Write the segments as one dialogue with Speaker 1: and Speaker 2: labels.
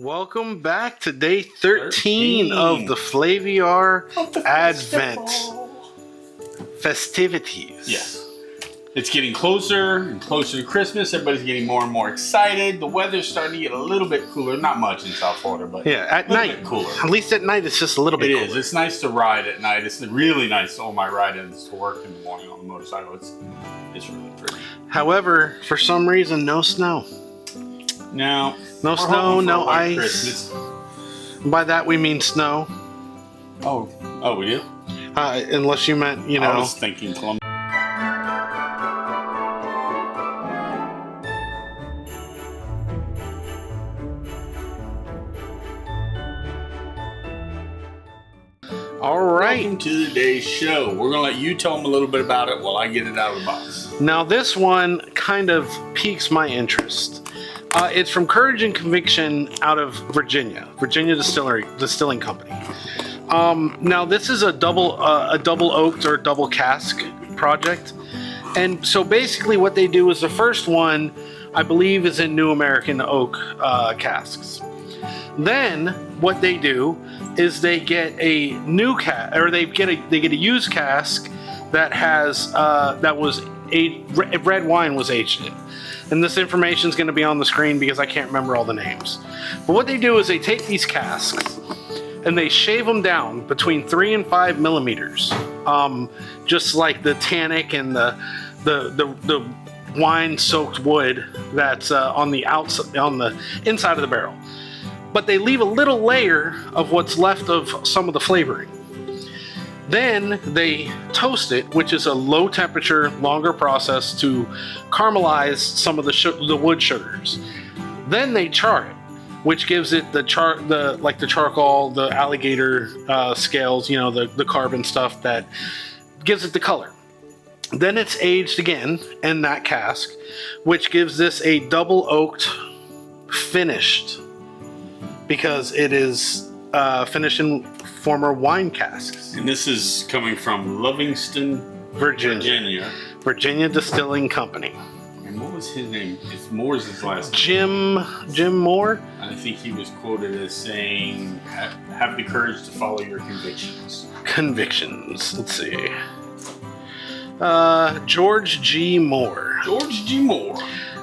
Speaker 1: Welcome back to day 13 of the Flaviar Advent festivities.
Speaker 2: Yes. It's getting closer and closer to Christmas. Everybody's getting more and more excited. The weather's starting to get a little bit cooler. Not much in South Florida, but
Speaker 1: yeah, at night.
Speaker 2: Cooler.
Speaker 1: At least at night, it's just a little bit cooler.
Speaker 2: It is. It's nice to ride at night. It's really nice on my ride-ins to work in the morning on the motorcycle. It's really pretty.
Speaker 1: However, for some reason, no snow.
Speaker 2: No
Speaker 1: snow, no ice.
Speaker 2: Christmas.
Speaker 1: By that we mean snow.
Speaker 2: Oh, we do?
Speaker 1: Unless you meant,
Speaker 2: I was thinking Columbus.
Speaker 1: All right.
Speaker 2: Welcome to today's show. We're going to let you tell them a little bit about it while I get it out of the box.
Speaker 1: Now, this one kind of piques my interest. It's from Courage and Conviction out of Virginia Distilling Company. Now, this is a double oaked or double cask project. And so basically what they do is the first one, I believe, is in New American oak casks. Then what they do is they get a new cask, or they get a used cask that has red wine was aged in. And this information is going to be on the screen because I can't remember all the names. But what they do is they take these casks and they shave them down between 3 and 5 millimeters, just like the tannic and the wine-soaked wood that's on the outside, on the inside of the barrel. But they leave a little layer of what's left of some of the flavoring. Then they toast it, which is a low temperature, longer process to caramelize some of the wood sugars. Then they char it, which gives it the charcoal, the alligator scales, the carbon stuff that gives it the color. Then it's aged again in that cask, which gives this a double oaked finished, because it is finished in former wine casks.
Speaker 2: And this is coming from Livingston, Virginia
Speaker 1: Distilling Company.
Speaker 2: And what was his name? Moore's his last name.
Speaker 1: Jim Moore.
Speaker 2: I think he was quoted as saying, "Have the courage to follow your convictions."
Speaker 1: Convictions. Let's see. George G. Moore.
Speaker 2: George G. Moore.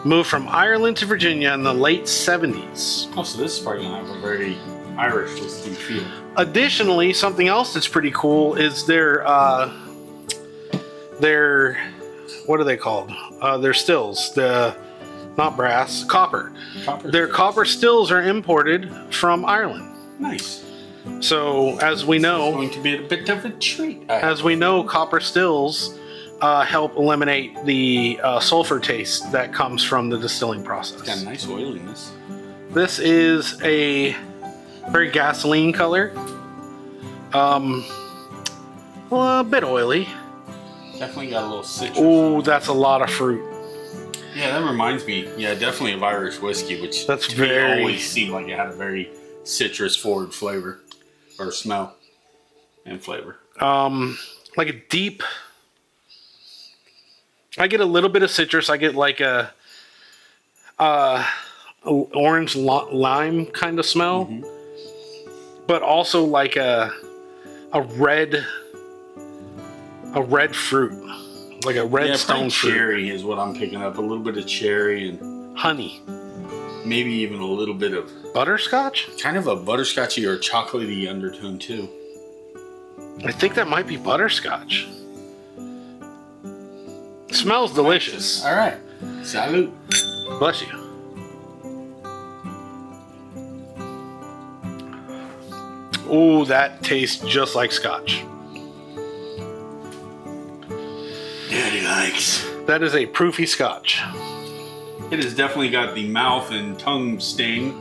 Speaker 1: Moved from Ireland to Virginia in the late 70s.
Speaker 2: Oh, so this is probably going to have a very Irish whiskey feel.
Speaker 1: Additionally, something else that's pretty cool is their what are they called? Their stills. Not brass, copper. Their copper stills are imported from Ireland.
Speaker 2: Nice.
Speaker 1: So, as we know,
Speaker 2: it's going to be a bit of a treat.
Speaker 1: As we know, copper stills help eliminate the sulfur taste that comes from the distilling process.
Speaker 2: It's got a nice oiliness.
Speaker 1: This is a very gasoline color. A bit oily.
Speaker 2: Definitely got a little citrus.
Speaker 1: Oh, that's a lot of fruit.
Speaker 2: Yeah, that reminds me. Yeah, definitely of Irish whiskey, which
Speaker 1: that's
Speaker 2: to me always seemed like it had a very citrus-forward flavor, or smell, and flavor.
Speaker 1: Like a deep. I get a little bit of citrus. I get like a orange lime kind of smell, but also like a red fruit, like a red stone fruit.
Speaker 2: Cherry is what I'm picking up. A little bit of cherry and
Speaker 1: honey,
Speaker 2: maybe even a little bit of
Speaker 1: butterscotch.
Speaker 2: Kind of a butterscotchy or chocolatey undertone too.
Speaker 1: I think that might be butterscotch. Smells delicious.
Speaker 2: All right. Salute.
Speaker 1: Bless you. Ooh, that tastes just like scotch.
Speaker 2: Daddy likes.
Speaker 1: That is a proofy scotch.
Speaker 2: It has definitely got the mouth and tongue sting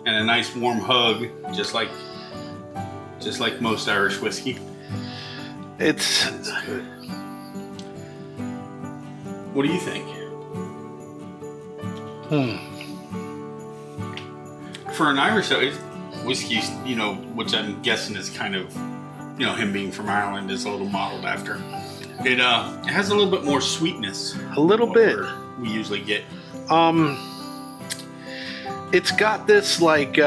Speaker 2: and a nice warm hug, just like most Irish whiskey.
Speaker 1: It's
Speaker 2: good. What do you think? For an Irish whiskey, which I'm guessing is kind of, him being from Ireland is a little modeled after. It has a little bit more sweetness.
Speaker 1: A little bit.
Speaker 2: We usually get.
Speaker 1: it's got this like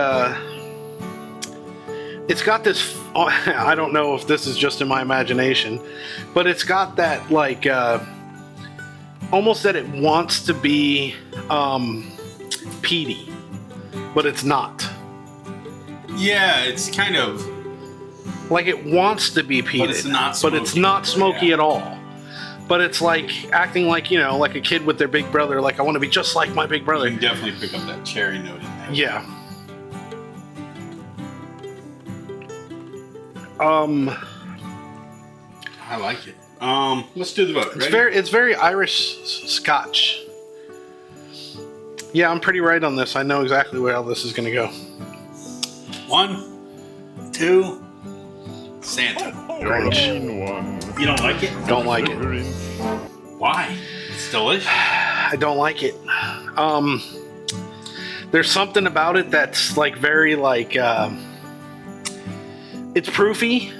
Speaker 1: it's got this. I don't know if this is just in my imagination, but it's got that like almost that it wants to be peaty, but it's not.
Speaker 2: Yeah, it's kind of
Speaker 1: like it wants to be peated, but it's not smoky at all. But it's like acting like, you know, like a kid with their big brother. Like, I want to be just like my big brother.
Speaker 2: You can definitely pick up that cherry note in there.
Speaker 1: Yeah.
Speaker 2: I like it. Let's do the vote.
Speaker 1: It's very Irish Scotch. Yeah, I'm pretty right on this. I know exactly where all this is going to go.
Speaker 2: 1, 2, Santa.
Speaker 1: Grinch.
Speaker 2: You don't like it?
Speaker 1: Don't like it.
Speaker 2: Why? It's delicious.
Speaker 1: I don't like it. There's something about it that's like very like it's proofy,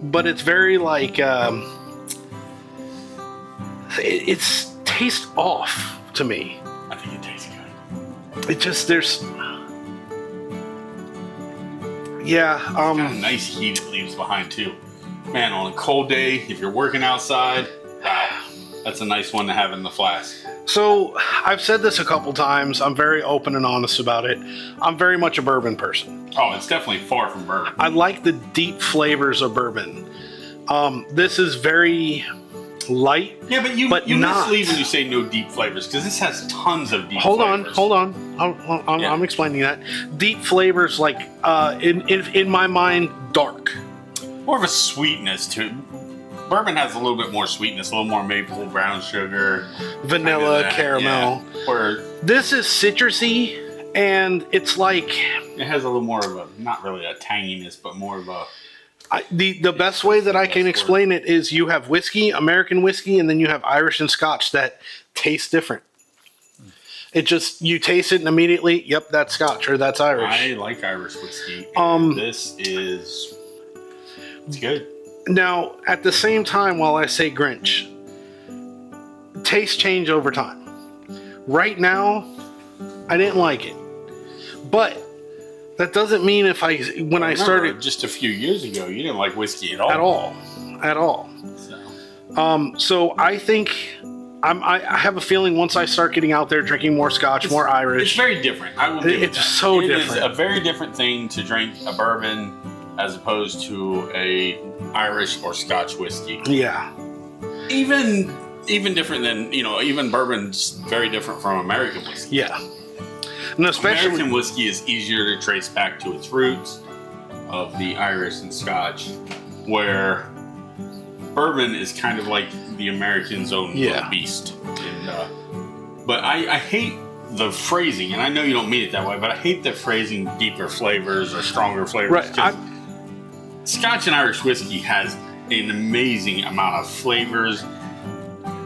Speaker 1: but it's very like it's tastes off to me.
Speaker 2: I think it tastes good.
Speaker 1: It just there's
Speaker 2: got a nice heat it leaves behind too. Man, on a cold day, if you're working outside, wow, that's a nice one to have in the flask.
Speaker 1: So I've said this a couple times. I'm very open and honest about it. I'm very much a bourbon person.
Speaker 2: Oh, it's definitely far from bourbon.
Speaker 1: I like the deep flavors of bourbon. This is very light.
Speaker 2: Yeah, but you mislead when you say no deep flavors, because this has tons of deep flavors.
Speaker 1: Hold on. I'm explaining that. Deep flavors, like in my mind, dark.
Speaker 2: More of a sweetness to it. Bourbon has a little bit more sweetness, a little more maple, brown sugar,
Speaker 1: vanilla, caramel.
Speaker 2: Yeah. Or
Speaker 1: this is citrusy, and it's like
Speaker 2: it has a little more of a, not really a tanginess, but more of a.
Speaker 1: The best way that I can explain it is you have whiskey, American whiskey, and then you have Irish and Scotch that taste different. It just, you taste it and immediately, yep, that's Scotch or that's Irish.
Speaker 2: I like Irish whiskey. This is, it's good.
Speaker 1: Now, at the same time, while I say Grinch, tastes change over time. Right now, I didn't like it. But that doesn't mean when I started
Speaker 2: just a few years ago, you didn't like whiskey at all.
Speaker 1: At all. So I think I have a feeling once I start getting out there drinking more Scotch, more Irish.
Speaker 2: It's very different. I will give
Speaker 1: it's
Speaker 2: that.
Speaker 1: So
Speaker 2: it
Speaker 1: different.
Speaker 2: It is a very different thing to drink a bourbon as opposed to a Irish or Scotch whiskey.
Speaker 1: Yeah.
Speaker 2: Even different than, even bourbon's very different from American whiskey.
Speaker 1: Yeah. And especially
Speaker 2: American whiskey is easier to trace back to its roots of the Irish and Scotch, where bourbon is kind of like the American's own little beast. And, but I hate the phrasing, and I know you don't mean it that way, but I hate the phrasing deeper flavors or stronger flavors.
Speaker 1: Right.
Speaker 2: Scotch and Irish whiskey has an amazing amount of flavors.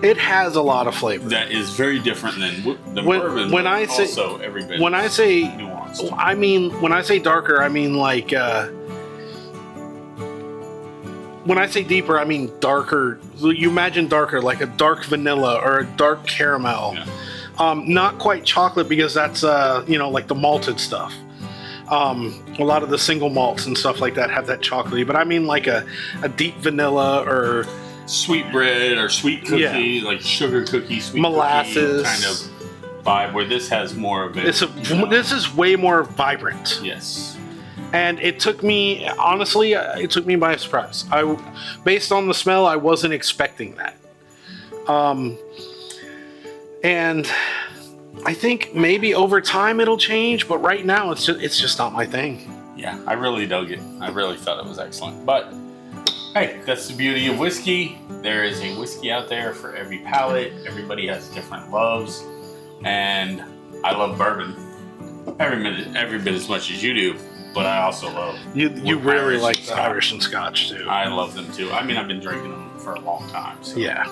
Speaker 1: It has a lot of flavor.
Speaker 2: That is very different than bourbon.
Speaker 1: When I say,
Speaker 2: also every bit
Speaker 1: when I say
Speaker 2: nuanced.
Speaker 1: I mean, when I say darker, I mean like when I say deeper, I mean darker. You imagine darker, like a dark vanilla or a dark caramel. Yeah. Not quite chocolate, because that's like the malted stuff. A lot of the single malts and stuff like that have that chocolatey, but I mean like a deep vanilla or
Speaker 2: sweet bread or sweet cookie, like sugar cookie, sweet
Speaker 1: molasses
Speaker 2: cookie kind of vibe, where this has more of it.
Speaker 1: This is way more vibrant.
Speaker 2: Yes.
Speaker 1: And it took me, honestly, by surprise. Based on the smell, I wasn't expecting that. And I think maybe over time it'll change, but right now it's just not my thing.
Speaker 2: Yeah, I really dug it. I really thought it was excellent. But hey, that's the beauty of whiskey. There is a whiskey out there for every palate. Everybody has different loves, and I love bourbon every bit as much as you do. But I also love
Speaker 1: you really like the Irish and Scotch too.
Speaker 2: I love them too. I mean, I've been drinking them for a long time. So.
Speaker 1: Yeah,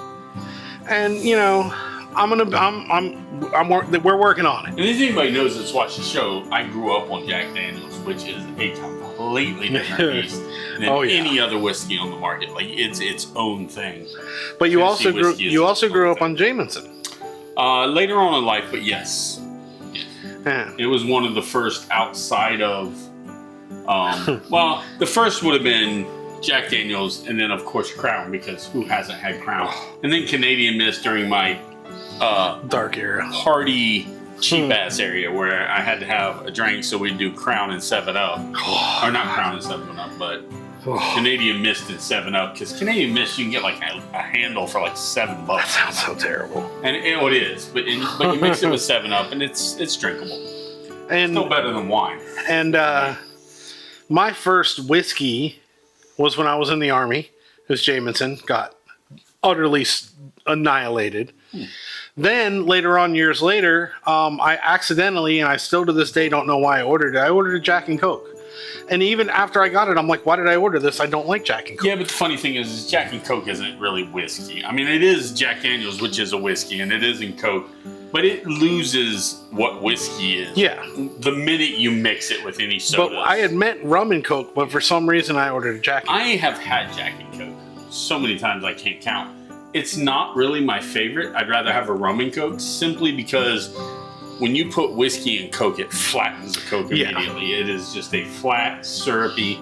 Speaker 1: and we're working on it.
Speaker 2: And if anybody knows that's watched the show, I grew up on Jack Daniels, which is a completely different beast than any other whiskey on the market. Like it's its own thing.
Speaker 1: But you also grew up on Jameson.
Speaker 2: Later on in life, but yes.
Speaker 1: Yeah.
Speaker 2: It was one of the first outside of, well, the first would have been Jack Daniels, and then of course Crown, because who hasn't had Crown? And then Canadian Mist during my
Speaker 1: dark era,
Speaker 2: party cheap ass area where I had to have a drink, so we'd do Crown and 7-Up, or not Crown and 7-Up, but Canadian Mist and 7-Up, because Canadian Mist you can get like a handle for like $7.
Speaker 1: That sounds so terrible.
Speaker 2: And it is, but you mix it with 7-Up, and it's drinkable.
Speaker 1: And
Speaker 2: still better than wine.
Speaker 1: And my first whiskey was when I was in the Army. It was Jameson. Got utterly annihilated. Then later on, years later, I accidentally, and I still to this day don't know why I ordered it. I ordered a Jack and Coke. And even after I got it, I'm like, why did I order this? I don't like Jack and Coke.
Speaker 2: Yeah, but the funny thing is Jack and Coke isn't really whiskey. I mean, it is Jack Daniels, which is a whiskey, and it isn't Coke. But it loses what whiskey is.
Speaker 1: Yeah.
Speaker 2: The minute you mix it with any soda.
Speaker 1: But I had meant rum and Coke, but for some reason I ordered a Jack and Coke.
Speaker 2: I have had Jack and Coke so many times I can't count. It's not really my favorite. I'd rather have a rum and Coke simply because when you put whiskey and Coke, it flattens the Coke immediately. Yeah. It is just a flat, syrupy.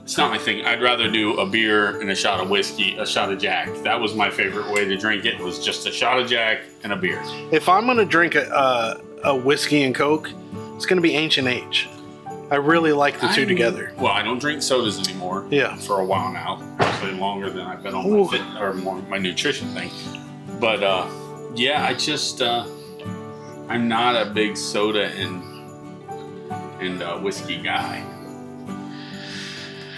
Speaker 2: It's not my thing. I'd rather do a beer and a shot of whiskey, a shot of Jack. That was my favorite way to drink it, was just a shot of Jack and a beer.
Speaker 1: If I'm going to drink a whiskey and Coke, it's going to be Ancient Age. I really like the two together.
Speaker 2: Well, I don't drink sodas anymore.
Speaker 1: Yeah.
Speaker 2: For a while now. Actually longer than I've been on my nutrition thing. But yeah, I just I'm not a big soda and whiskey guy.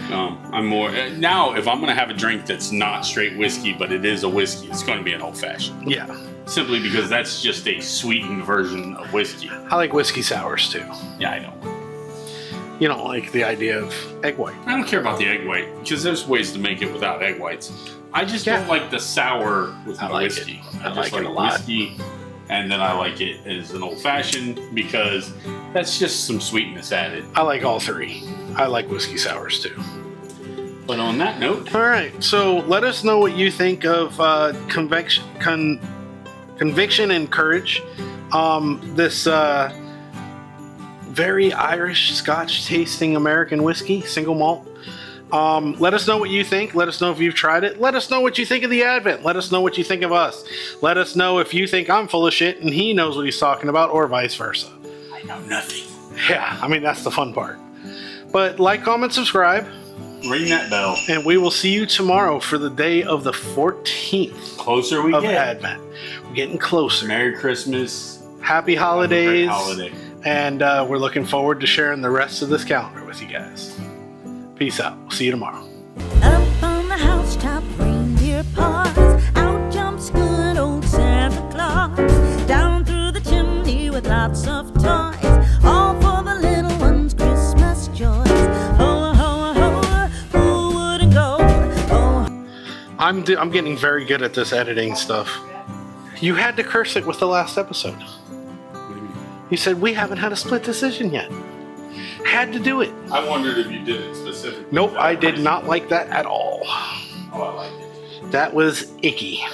Speaker 2: I'm more now. If I'm going to have a drink that's not straight whiskey, but it is a whiskey, it's going to be an old fashioned.
Speaker 1: Yeah.
Speaker 2: Simply because that's just a sweetened version of whiskey.
Speaker 1: I like whiskey sours too.
Speaker 2: Yeah, I don't.
Speaker 1: You don't like the idea of egg white.
Speaker 2: I don't care about the egg white because there's ways to make it without egg whites. I just don't like the sour with whiskey. I just like whiskey, and then I like it as an old fashioned because that's just some sweetness added.
Speaker 1: I like all three. I like whiskey sours too.
Speaker 2: But on that note,
Speaker 1: all right. So let us know what you think of Conviction and Courage. This very Irish Scotch tasting American whiskey, single malt. Let us know what you think. Let us know if you've tried it. Let us know what you think of the Advent. Let us know what you think of us. Let us know if you think I'm full of shit and he knows what he's talking about, or vice versa.
Speaker 2: I know nothing.
Speaker 1: Yeah, I mean, that's the fun part. But like, comment, subscribe.
Speaker 2: Ring that bell.
Speaker 1: And we will see you tomorrow for the day of the 14th.
Speaker 2: Closer we
Speaker 1: of
Speaker 2: get.
Speaker 1: Advent. We're getting closer.
Speaker 2: Merry Christmas.
Speaker 1: Happy holidays.
Speaker 2: Have a great holiday.
Speaker 1: And we're looking forward to sharing the rest of this calendar with you guys. Peace out. We'll see you tomorrow.
Speaker 3: Up on the housetop, reindeer paws. Out jumps good old Santa Claus. Down through the chimney with lots of toys. All for the little ones' Christmas joys. Ho, ho, ho, who wouldn't go? Oh.
Speaker 1: I'm getting very good at this editing stuff. You had to curse it with the last episode. You said we haven't had a split decision yet. Had to do it.
Speaker 2: I wondered if you did it specifically.
Speaker 1: Nope, I did not like that at all.
Speaker 2: Oh, I like it.
Speaker 1: That was icky.